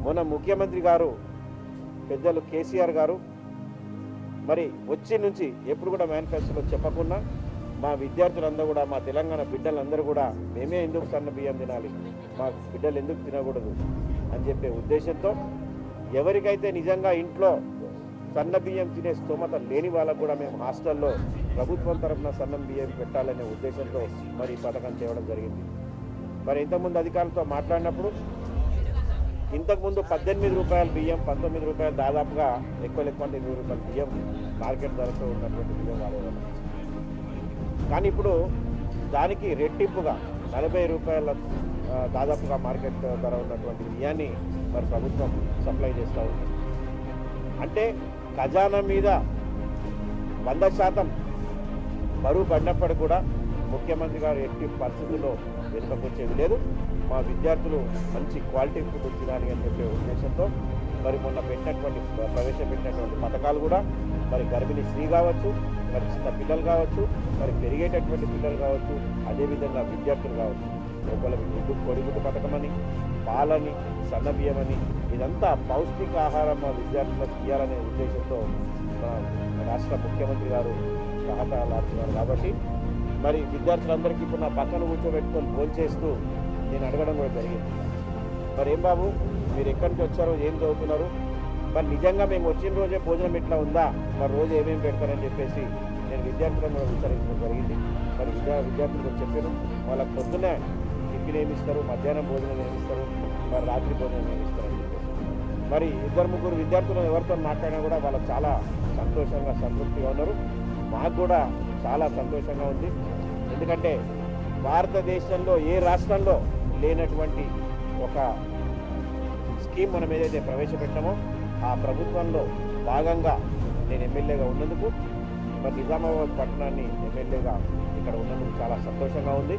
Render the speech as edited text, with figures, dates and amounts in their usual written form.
మొన్న ముఖ్యమంత్రి గారు పెద్దలు కేసీఆర్ గారు మరి వచ్చి నుంచి ఎప్పుడు కూడా మేనిఫెస్టోలో చెప్పకుండా మా విద్యార్థులందరూ కూడా మా తెలంగాణ బిడ్డలందరూ కూడా మేమే ఎందుకు సన్న బియ్యం తినాలి, మా బిడ్డలు ఎందుకు తినకూడదు అని చెప్పే ఉద్దేశంతో ఎవరికైతే నిజంగా ఇంట్లో సన్న బియ్యం తినే స్తోమత లేని వాళ్ళకు కూడా మేము హాస్టల్లో ప్రభుత్వం తరఫున సన్నం బియ్యం పెట్టాలనే ఉద్దేశంతో మరి ఈ పథకం తేవడం జరిగింది. మరి ఇంతకుముందు అధికారులతో మాట్లాడినప్పుడు ఇంతకుముందు 18 రూపాయల బియ్యం, 19 రూపాయలు దాదాపుగా ఎక్కువ 20 రూపాయల బియ్యం మార్కెట్ ధరతో ఉన్నటువంటి బియ్యం వాడేవాళ్ళం. కానీ ఇప్పుడు దానికి రెట్టింపుగా 40 రూపాయల దాదాపుగా మార్కెట్ ధర ఉన్నటువంటి బియ్యాన్ని మరి ప్రభుత్వం సప్లై చేస్తూ ఉంది. అంటే ఖజానా మీద 100% బరువు పడినప్పటికీ కూడా ముఖ్యమంత్రి గారు ఎట్టి పరిస్థితుల్లో వెనుకకొచ్చేది లేదు. మా విద్యార్థులు మంచి క్వాలిటీ ఫుడ్ తినాలి అని చెప్పే ఉద్దేశంతో మరి మొన్న ప్రవేశపెట్టినటువంటి పథకాలు కూడా మరి గర్భిణీ స్త్రీ కావచ్చు, మరి చిన్న పిల్లలు కావచ్చు, మరి పెరిగేటటువంటి పిల్లలు కావచ్చు, అదేవిధంగా విద్యార్థులు కావచ్చు. ఒకళ్ళకి కొడిగుడ్డు పథకం అని, పాలని, సన్న బియ్యమని, ఇదంతా పౌష్టికాహారం మా విద్యార్థులకు ఇవ్వాలనే ఉద్దేశంతో రాష్ట్ర ముఖ్యమంత్రి గారు సహకారాలుతున్నారు. కాబట్టి మరి విద్యార్థులందరికీ ఇప్పుడు నా పక్కన కూర్చోబెట్టుకొని ఫోన్ చేస్తూ నేను అడగడం కూడా జరిగింది. మరి ఏం బాబు మీరు ఎక్కడి నుంచి వచ్చారో, ఏం చదువుతున్నారు, మరి నిజంగా మేము వచ్చిన రోజే భోజనం ఇట్లా ఉందా, మరి రోజు ఏమేమి పెడతారని చెప్పేసి నేను విద్యార్థులను కూడా విచారించడం జరిగింది. మరి విద్యార్థులు చెప్పారు వాళ్ళకి పొద్దున్నే టిఫిన్ ఏమి ఇస్తారు, మధ్యాహ్నం భోజనం ఏమి ఇస్తారు, మరి రాత్రి భోజనం ఏమి ఇస్తారు అని చెప్పేసి. మరి 2-3 విద్యార్థులు ఎవరితో మాట్లాడినా కూడా వాళ్ళు చాలా సంతోషంగా సంతృప్తిగా ఉన్నారు. మాకు కూడా చాలా సంతోషంగా ఉంది. ఎందుకంటే భారతదేశంలో ఏ రాష్ట్రంలో లేనటువంటి ఒక స్కీమ్ మనం ఏదైతే ప్రవేశపెట్టామో ఆ ప్రభుత్వంలో భాగంగా నేను ఎమ్మెల్యేగా ఉన్నందుకు, మరి నిజామాబాద్ పట్టణాన్ని ఎమ్మెల్యేగా ఇక్కడ ఉన్నందుకు చాలా సంతోషంగా ఉంది.